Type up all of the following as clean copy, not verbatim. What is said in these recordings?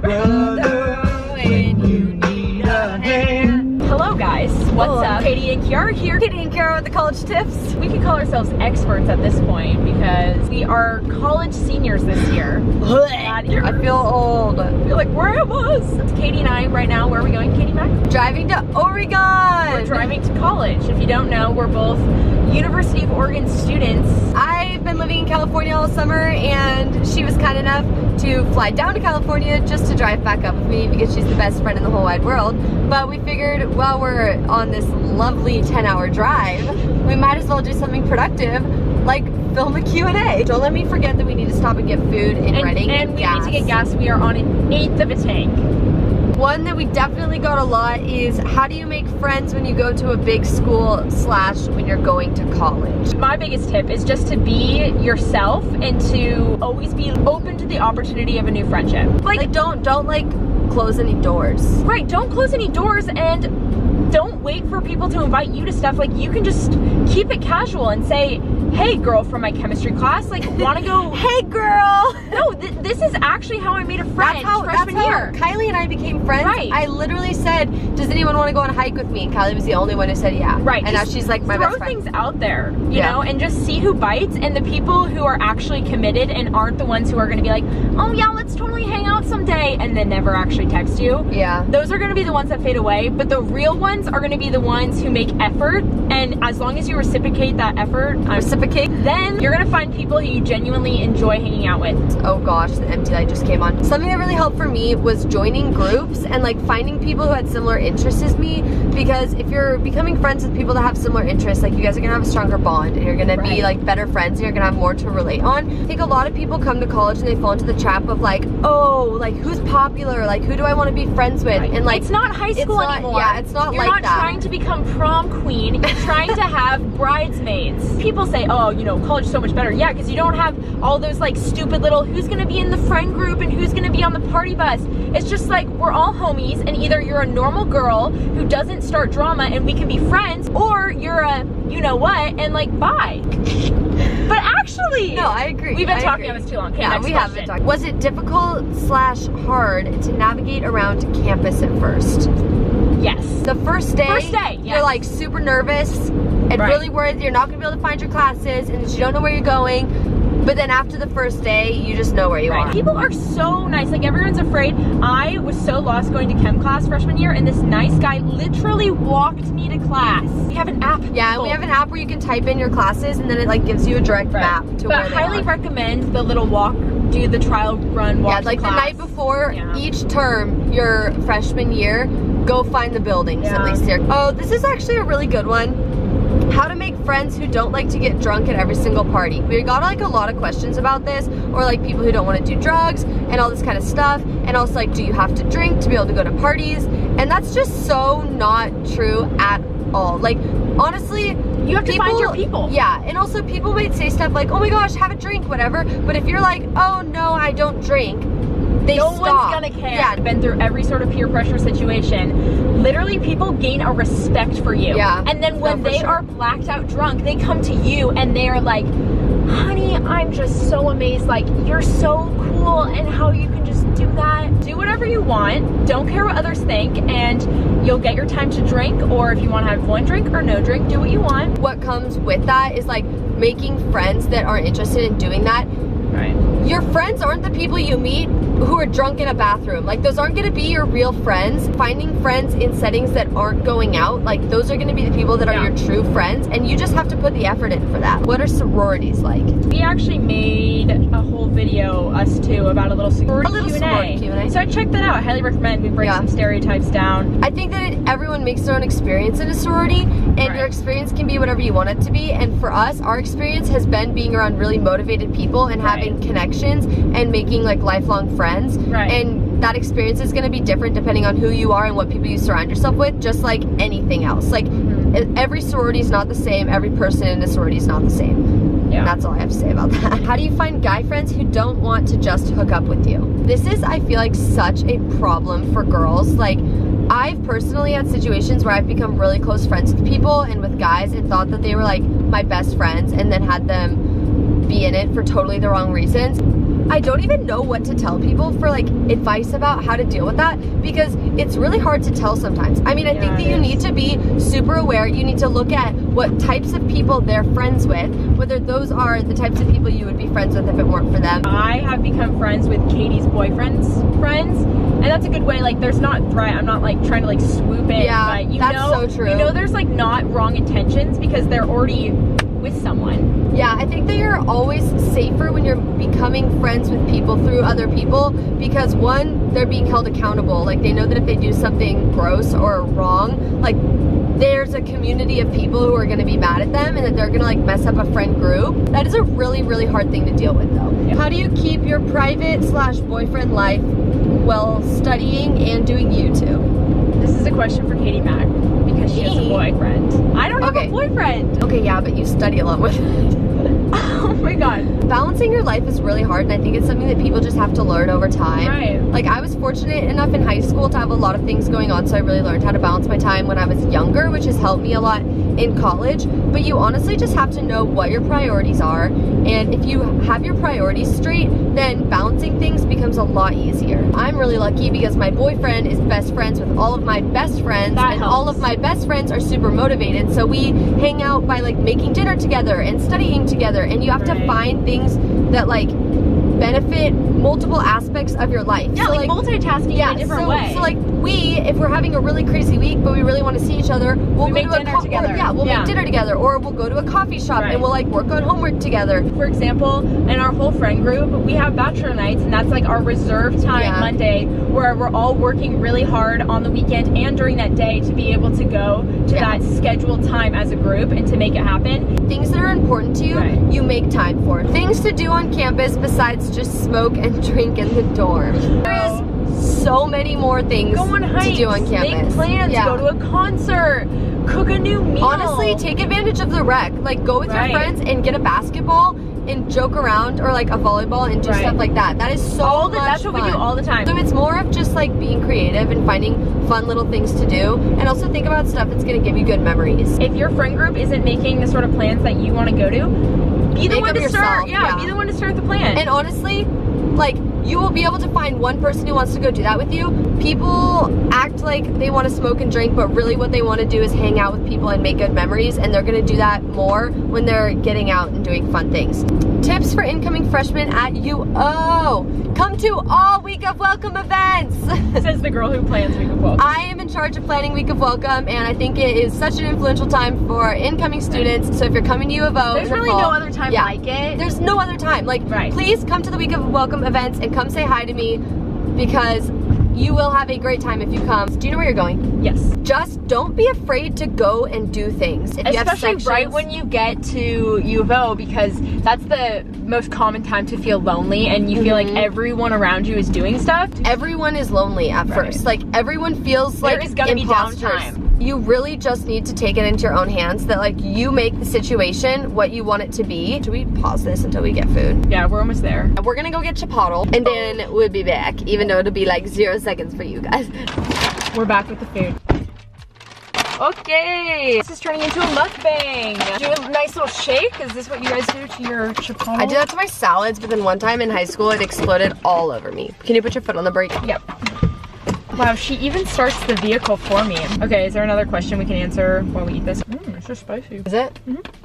brother when you need a hand. Hello guys, what's up? Katie and Kiara here. Katie and Kiara with the college tips. We can call ourselves experts at this point because we are college seniors this year. I feel old. I feel like where I was. It's Katie and I right now. Where are we going, Katie Mack? Driving to Oregon. We're driving to college. If you don't know, we're both University of Oregon students. I've been living in California all summer, and she was kind enough to fly down to California just to drive back up with me because she's the best friend in the whole wide world. But we figured while we're on this lovely 10-hour drive, we might as well do something productive, like film a Q&A. Don't let me forget that we need to stop and get food in Reading and we gas. need to get gas. We are on an 1/8 of a tank. One that we definitely got a lot is how do you make friends when you go to a big school / when you're going to college? My biggest tip is just to be yourself and to always be open to the opportunity of a new friendship. Like don't like close any doors. Right, don't close any doors, and don't wait for people to invite you to stuff. Like, you can just keep it casual and say, hey girl from my chemistry class, like, wanna go? Hey girl! No, this is actually how I made a friend freshman year. Kylie and I became friends. Right. I literally said, does anyone want to go on a hike with me? And Kylie was the only one who said yeah. Right. And now she's like my best friend. Throw things out there, you know, and just see who bites, and the people who are actually committed and aren't the ones who are gonna be like, oh yeah, let's totally hang out someday, and then never actually text you. Yeah. Those are gonna be the ones that fade away, but the real ones are gonna be the ones who make effort, and as long as you reciprocate that effort, then you're gonna find people who you genuinely enjoy hanging out with. Oh gosh, the empty light just came on. Something that really helped for me was joining groups and like finding people who had similar interests as me, because if you're becoming friends with people that have similar interests, like you guys are gonna have a stronger bond and you're gonna be like better friends and you're gonna have more to relate on. I think a lot of people come to college and they fall into the trap of like, oh, like who's popular, like who do I want to be friends with? And like, it's not high school anymore. Yeah, it's not you're like that. You're not trying to become prom queen, you're trying to have bridesmaids. People say, oh, you know, college is so much better. Yeah, because you don't have all those like stupid little who's gonna be in the friend group and who's gonna be on the party bus. It's just like, we're all homies, and either you're a normal girl who doesn't start drama and we can be friends, or you're a you know what and like bye. But actually, no, I agree. We've been talking on this too long. Okay, yeah, we have been talking. Was it difficult / hard to navigate around campus at first? Yes. The first day, yes. You're like super nervous and really worried that you're not gonna be able to find your classes and that you don't know where you're going. But then after the first day, you just know where you are. People are so nice. Like, everyone's afraid. I was so lost going to chem class freshman year, and this nice guy literally walked me to class. We have an app. Yeah, we have an app where you can type in your classes, and then it like gives you a direct map to where they are. But highly recommend the little walk, do the trial run, walk to like class. The night before each term, your freshman year, go find the buildings at least here. Oh, this is actually a really good one. How to make friends who don't like to get drunk at every single party. We got like a lot of questions about this, or like people who don't want to do drugs and all this kind of stuff, and also like, do you have to drink to be able to go to parties? And that's just so not true at all. Like, honestly, you have to find your people. Yeah, and also people might say stuff like, oh my gosh, have a drink, whatever, but if you're like, oh no, I don't drink, no one's gonna care. Yeah. I've been through every sort of peer pressure situation. Literally, people gain a respect for you. Yeah. And then when they are blacked out drunk, they come to you and they are like, honey, I'm just so amazed. Like, you're so cool, and how you can just do that. Do whatever you want. Don't care what others think, and you'll get your time to drink, or if you want to have one drink or no drink, do what you want. What comes with that is like making friends that aren't interested in doing that. Right. Your friends aren't the people you meet who are drunk in a bathroom. Like, those aren't gonna be your real friends. Finding friends in settings that aren't going out, like, those are gonna be the people that are your true friends, and you just have to put the effort in for that. What are sororities like? We actually made a whole video, us two, about a little sorority Q&A. So check that out. I highly recommend. We break some stereotypes down. I think that everyone makes their own experience in a sorority, and your experience can be whatever you want it to be. And for us, our experience has been being around really motivated people and having connections and making like lifelong friends. And that experience is going to be different depending on who you are and what people you surround yourself with, just like anything else. Like, every sorority is not the same. Every person in a sorority is not the same. Yeah. That's all I have to say about that. How do you find guy friends who don't want to just hook up with you? This is, I feel like, such a problem for girls. Like, I've personally had situations where I've become really close friends with people and with guys and thought that they were like my best friends, and then had them be in it for totally the wrong reasons. I don't even know what to tell people for like advice about how to deal with that, because it's really hard to tell sometimes. I mean, I think that you need to be super aware. You need to look at what types of people they're friends with, whether those are the types of people you would be friends with if it weren't for them. I have become friends with Katie's boyfriend's friends, and that's a good way. Like, there's not threat. I'm not like trying to like swoop in. Yeah, but that's so true. You know, there's like not wrong intentions because they're already with someone. Yeah, I think that you're always safer when you're becoming friends with people through other people, because one, they're being held accountable. Like, they know that if they do something gross or wrong, like, there's a community of people who are going to be mad at them and that they're going to like mess up a friend group. That is a really, really hard thing to deal with though. Yeah. How do you keep your private/boyfriend life while studying and doing YouTube? This is a question for Katie Mack because she has a boyfriend. I don't have a boyfriend. Okay, yeah, but you study a lot with it. Oh my god. Balancing your life is really hard, and I think it's something that people just have to learn over time. Right. Like, I was fortunate enough in high school to have a lot of things going on, so I really learned how to balance my time when I was younger, which has helped me a lot in college. But you honestly just have to know what your priorities are, and if you have your priorities straight, then balancing things becomes a lot easier. I'm really lucky because my boyfriend is best friends with all of my best friends, and all of my best friends are super motivated, so we hang out by like making dinner together and studying together, and you have to find things that like benefit multiple aspects of your life. Yeah, so, like multitasking in a different way. So like if we're having a really crazy week but we really want to see each other, we'll go make to dinner together. We'll make dinner together, or we'll go to a coffee shop and we'll like work on homework together. For example, in our whole friend group, we have bachelor nights, and that's like our reserved time Monday, where we're all working really hard on the weekend and during that day to be able to go to that scheduled time as a group and to make it happen. Things that are important to you, you make time for. Things to do on campus besides just smoke and drink in the dorm. There is so many more things to do on campus. Make plans, go to a concert, cook a new meal. Honestly, take advantage of the rec. Like, go with your friends and get a basketball and joke around, or like a volleyball and do stuff like that. That is so much That's what we do all the time. So it's more of just like being creative and finding fun little things to do, and also think about stuff that's going to give you good memories. If your friend group isn't making the sort of plans that you want to go to, be the one to start. Yeah, be the one to start the plan. And honestly, like, you will be able to find one person who wants to go do that with you. People act like they want to smoke and drink, but really what they want to do is hang out with people and make good memories, and they're going to do that more when they're getting out and doing fun things. Tips for incoming freshmen at UO. Come to all Week of Welcome events. Says the girl who plans Week of Welcome. I am in charge of planning Week of Welcome, and I think it is such an influential time for incoming students. So if you're coming to U of O, there's really no other time like it. There's no other time. Like, please come to the Week of Welcome events and come say hi to me, because you will have a great time if you come. Do you know where you're going? Yes. Just don't be afraid to go and do things. If you have sections, right when you get to U of O, because that's the most common time to feel lonely, and you feel like everyone around you is doing stuff. Everyone is lonely at first. Like, everyone feels like there is gonna be downtime. You really just need to take it into your own hands, that like you make the situation what you want it to be. Should we pause this until we get food? Yeah, we're almost there. We're gonna go get Chipotle, and then we'll be back, even though it'll be like 0 seconds for you guys. We're back with the food. Okay, this is turning into a mukbang. Do a nice little shake. Is this what you guys do to your Chipotle? I do that to my salads, but then one time in high school it exploded all over me. Can you put your foot on the brake? Yep. Wow, she even starts the vehicle for me. Okay, is there another question we can answer while we eat this? It's just spicy. Is it?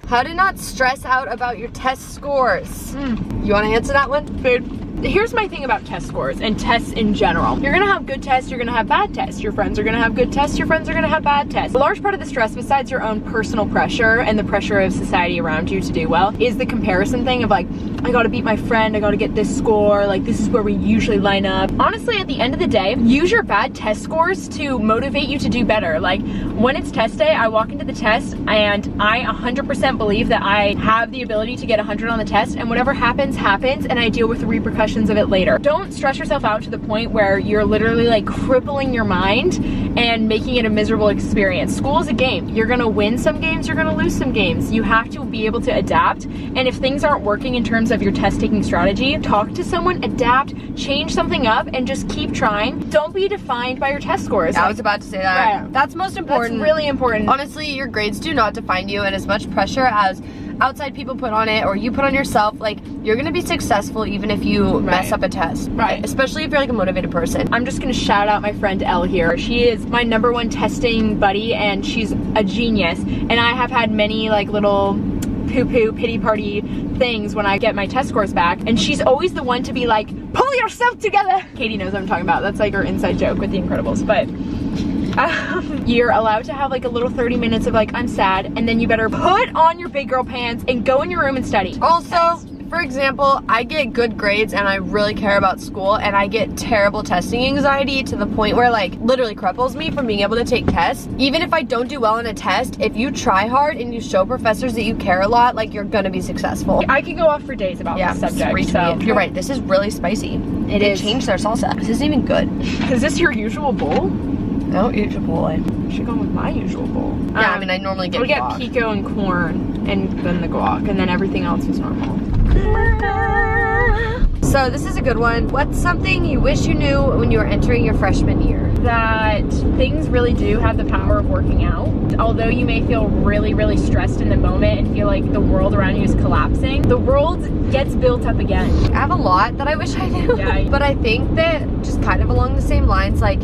How to not stress out about your test scores. You want to answer that one? Food. Here's my thing about test scores and tests in general. You're gonna have good tests, you're gonna have bad tests. Your friends are gonna have good tests, your friends are gonna have bad tests. A large part of the stress, besides your own personal pressure and the pressure of society around you to do well, is the comparison thing of like, I gotta beat my friend, I gotta get this score, like this is where we usually line up. Honestly, at the end of the day, use your bad test scores to motivate you to do better. Like, when it's test day, I walk into the test and I 100% believe that I have the ability to get 100 on the test, and whatever happens, happens, and I deal with the repercussions of it later. Don't stress yourself out to the point where you're literally like crippling your mind and making it a miserable experience. School is a game. You're gonna win some games, you're gonna lose some games. You have to be able to adapt, and if things aren't working in terms of your test taking strategy, talk to someone, adapt, change something up, and just keep trying. Don't be defined by your test scores. I was about to say that. That's most important. That's really important. Honestly, your grades do not define you, and as much pressure as outside people put on it or you put on yourself, like, you're gonna be successful even if you mess up a test. Right. Especially if you're like a motivated person. I'm just gonna shout out my friend Elle here. She is my #1 testing buddy and she's a genius. And I have had many like little poo-poo pity party things when I get my test scores back, and she's always the one to be like, pull yourself together. Katie knows what I'm talking about. That's like her inside joke with The Incredibles. But you're allowed to have like a little 30 minutes of like, I'm sad, and then you better put on your big girl pants and go in your room and study. Also, for example, I get good grades and I really care about school, and I get terrible testing anxiety to the point where like literally cripples me from being able to take tests. Even if I don't do well on a test, if you try hard and you show professors that you care a lot, like, you're gonna be successful. I could go off for days about this subject. So you're right, this is really spicy. They changed their salsa. This isn't even good. Is this your usual bowl? I don't eat Chipotle. I should go with my usual bowl. Yeah, I mean, I normally get guac. We get pico and corn, and then the guac, and then everything else is normal. So this is a good one. What's something you wish you knew when you were entering your freshman year? That things really do have the power of working out. Although you may feel really, really stressed in the moment and feel like the world around you is collapsing, the world gets built up again. I have a lot that I wish I knew. Yeah. But I think that just kind of along the same lines, like,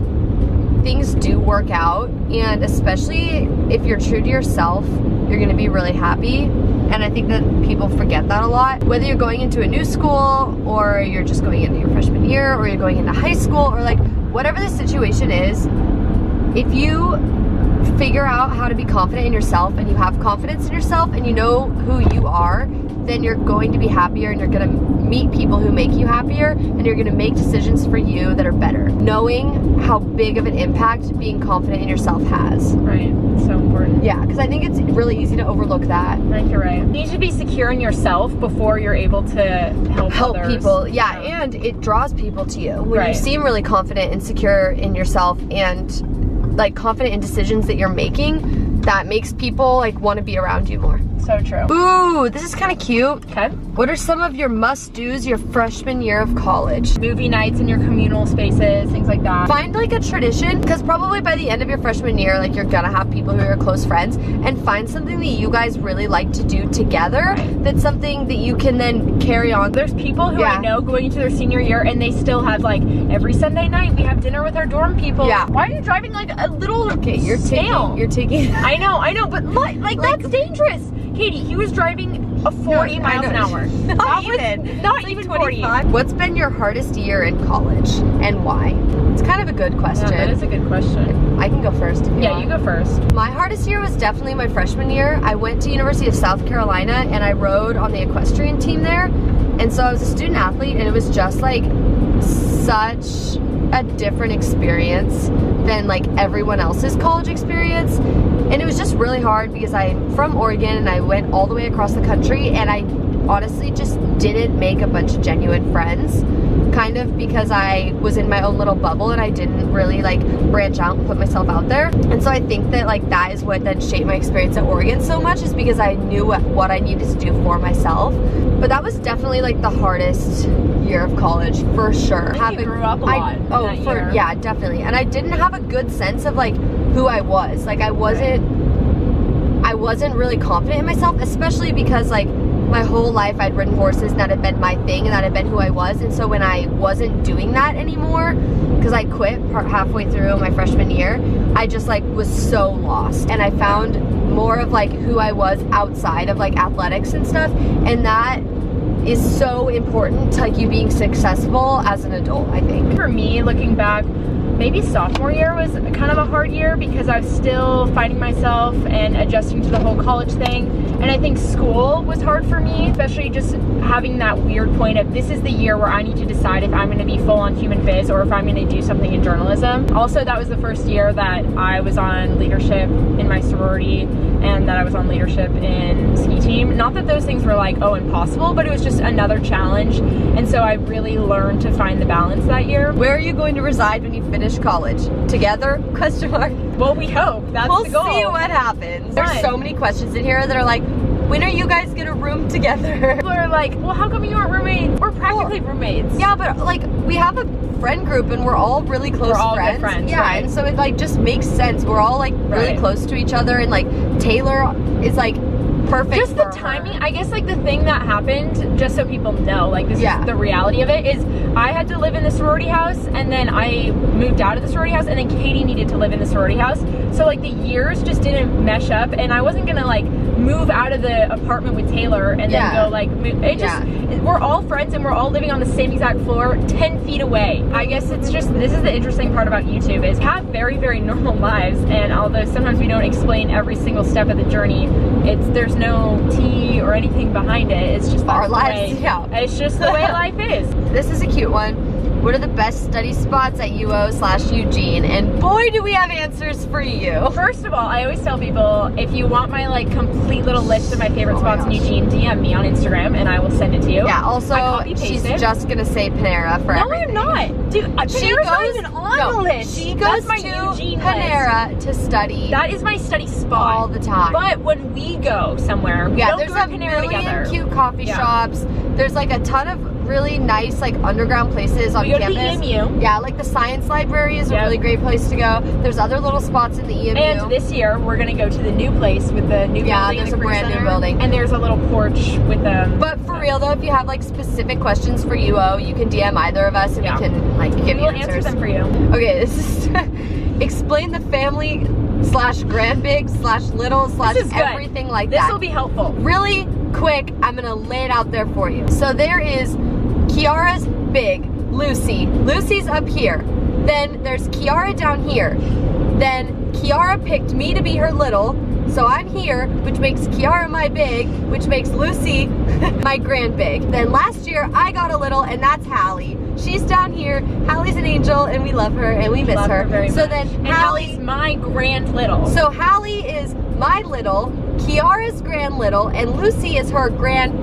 things do work out, and especially if you're true to yourself, you're gonna be really happy. And I think that people forget that a lot. Whether you're going into a new school, or you're just going into your freshman year, or you're going into high school, or like whatever the situation is, if you figure out how to be confident in yourself, and you have confidence in yourself, and you know who you are, then you're going to be happier, and you're gonna meet people who make you happier, and you're gonna make decisions for you that are better. Knowing how big of an impact being confident in yourself has. Right, it's so important. Yeah, because I think it's really easy to overlook that. I think you're right. You need to be secure in yourself before you're able to help others. People. Yeah, and it draws people to you. When you seem really confident and secure in yourself and like confident in decisions that you're making, that makes people like want to be around you more. So true. Ooh, this is kind of cute. Okay. What are some of your must-dos your freshman year of college? Movie nights in your communal spaces, things like that. Find like a tradition, because probably by the end of your freshman year, like, you're gonna have people who are close friends, and find something that you guys really like to do together. That's something that you can then carry on. There's people who I know going into their senior year, and they still have like every Sunday night we have dinner with our dorm people. Yeah. Why are you driving like a little you're snail? You're taking I know, but like that's dangerous. Katie, he was driving a 40 miles an hour. Not even 40. What's been your hardest year in college, and why? It's kind of a good question. Yeah, that is a good question. I can go first. Yeah, you go first. My hardest year was definitely my freshman year. I went to University of South Carolina, and I rode on the equestrian team there. And so I was a student athlete, and it was just like such a different experience than like everyone else's college experience. And it was just really hard because I'm from Oregon and I went all the way across the country, and I honestly just didn't make a bunch of genuine friends, kind of because I was in my own little bubble and I didn't really like branch out and put myself out there. And so I think that like that is what then shaped my experience at Oregon so much, is because I knew what I needed to do for myself. But that was definitely like the hardest year of college for sure. You grew up a lot. Yeah, definitely. And I didn't have a good sense of like who I was. Like I wasn't really confident in myself, especially because like my whole life I'd ridden horses, and that had been my thing, and that had been who I was. And so when I wasn't doing that anymore, because I quit halfway through my freshman year, I just like was so lost. And I found more of like who I was outside of like athletics and stuff, and that is so important to like you being successful as an adult, I think. For me, looking back, maybe sophomore year was kind of a hard year because I was still finding myself and adjusting to the whole college thing. And I think school was hard for me, especially just having that weird point of this is the year where I need to decide if I'm going to be full on human phys or if I'm going to do something in journalism. Also, that was the first year that I was on leadership in my sorority and that I was on leadership in ski team. Not that those things were like, oh, impossible, but it was just another challenge. And so I really learned to find the balance that year. Where are you going to reside when you finish college? Together? Question mark. Well, we hope. That's the goal. We'll see what happens. There's so many questions in here that are like, when are you guys gonna room together? People are like, well, how come you aren't roommates? We're practically roommates. Yeah, but like we have a friend group and we're all really close we're all friends. Good friends. Yeah, right. And so it like just makes sense. We're all like really close to each other, and like Taylor is like perfect. Just the timing. I guess like the thing that happened, just so people know, like this is the reality of it, is I had to live in the sorority house, and then I moved out of the sorority house, and then Katie needed to live in the sorority house. So like the years just didn't mesh up, and I wasn't gonna like move out of the apartment with Taylor and then go like move. It just we're all friends and we're all living on the same exact floor 10 feet away. I guess it's just, this is the interesting part about YouTube, is we have very, very normal lives, and although sometimes we don't explain every single step of the journey, there's no tea or anything behind it. It's just our lives. It's just the way life is. This is a cute one. What are the best study spots at UO/Eugene? And boy, do we have answers for you. First of all, I always tell people, if you want my like complete little list of my favorite spots in Eugene, DM me on Instagram and I will send it to you. Yeah, also, she's just gonna say Panera for everything. No, I'm not. Dude, Panera's not even on the list. She goes to Eugene Panera to study. That is my study spot. All the time. But when we go somewhere, we don't there's go to a Panera together. million cute coffee shops. There's like a ton of really nice like underground places on campus. We go to the EMU. Yeah, like the science library is a really great place to go. There's other little spots in the EMU. And this year we're gonna go to the new place with the new building. Yeah, there's a brand new building. And there's a little porch with them. But for real though, if you have like specific questions for UO, you can DM either of us and we can like give you answers. We'll answer them for you. Okay, this is explain the family / grand big / little / everything like that. This will be helpful. Really quick, I'm gonna lay it out there for you. So there is Kiara's big, Lucy. Lucy's up here. Then there's Kiara down here. Then Kiara picked me to be her little, so I'm here, which makes Kiara my big, which makes Lucy my grand big. Then last year I got a little, and that's Hallie. She's down here. Hallie's an angel, and we love her, and we miss her. Very so much. then and Hallie's my grand little. So Hallie is my little, Kiara's grand little, and Lucy is her grand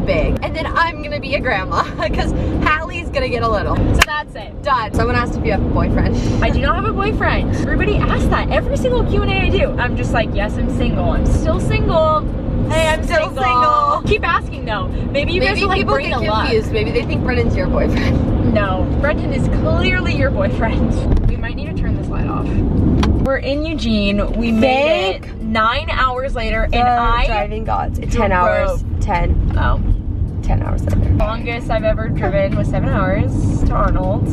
big. And then I'm gonna be a grandma because Hallie's gonna get a little. So that's it. Done. Someone asked if you have a boyfriend. I do not have a boyfriend. Everybody asks that. Every single Q&A I do. I'm just like, yes, I'm single. I'm still single. Hey, I'm still single. Keep asking though. Maybe you guys will like bring a lot. Maybe they think Brendan's your boyfriend. No, Brendan is clearly your boyfriend. We might need to turn this light off. We're in Eugene. We made it 9 hours later, and I driving gods. 10 hours. 10 hours later. The longest I've ever driven was 7 hours to Arnold,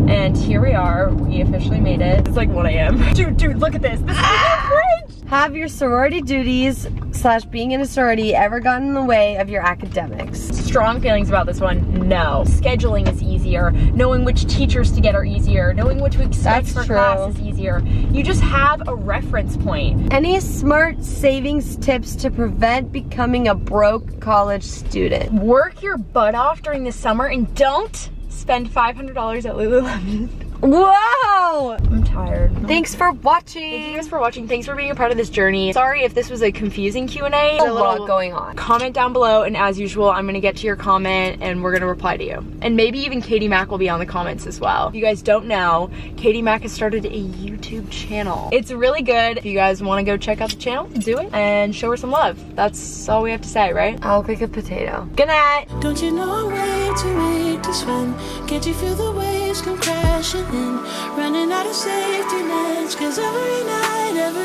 and here we are. We officially made it. It's like 1 a.m. Dude, look at this. This is a bridge. Have your sorority duties / being in a sorority ever gotten in the way of your academics? Strong feelings about this one. No. Scheduling is easier. Knowing which teachers to get are easier. Knowing what to expect for class is easier. You just have a reference point. Any smart savings tips to prevent becoming a broke college student? Work your butt off during the summer and don't spend $500 at Lululemon. Whoa! I'm tired. Thanks for watching. Thank you guys for watching. Thanks for being a part of this journey. Sorry if this was a confusing Q&A. A lot going on. Comment down below, and as usual, I'm gonna get to your comment and we're gonna reply to you. And maybe even Katie Mack will be on the comments as well. If you guys don't know, Katie Mack has started a YouTube channel. It's really good. If you guys wanna go check out the channel, do it and show her some love. That's all we have to say, right? I'll pick a potato. Good night. Don't you know a way to make this swim? Can't you feel the waves come crashing in? Running out of safety nets, 'cause every night, every